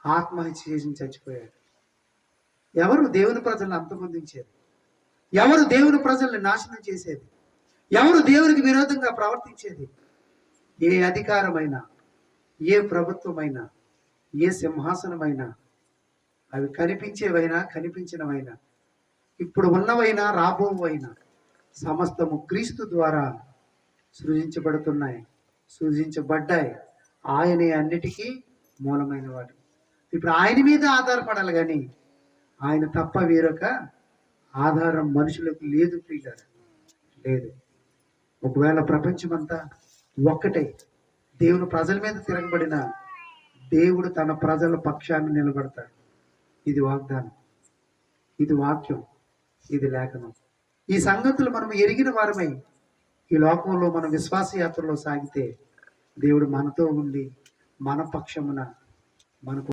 ఆత్మహత్య చేసి చచ్చిపోయాడు. ఎవరు దేవుని ప్రజలను అంతమొందించేది? ఎవరు దేవుని ప్రజల్ని నాశనం చేసేది? ఎవరు దేవునికి విరోధంగా ప్రవర్తించేది? ఏ అధికారమైనా, ఏ ప్రభుత్వమైనా, ఏ సింహాసనమైనా, అవి కనిపించేవైనా కనిపించినవైనా, ఇప్పుడు ఉన్నవైనా రాబోవైనా సమస్తము క్రీస్తు ద్వారా సృజించబడుతున్నాయి, సృజించబడ్డాయి. ఆయనే అన్నిటికీ మూలమైన వాడు. ఇప్పుడు ఆయన మీద ఆధారపడాలి, కానీ ఆయన తప్ప వేరొక ఆధారం మనుషులకు లేదు. ప్రియులారా, లేదు. ఒకవేళ ప్రపంచమంతా ఒక్కటే దేవుని ప్రజల మీద తిరగబడిన, దేవుడు తన ప్రజల పక్షాన్ని నిలబడతాడు. ఇది వాగ్దానం, ఇది వాక్యం, ఇది లేఖనం. ఈ సంగతులు మనం ఎరిగిన వారమై ఈ లోకంలో మన విశ్వాస యాత్రలో సాగితే దేవుడు మనతో ఉండి మన పక్షమున మనకు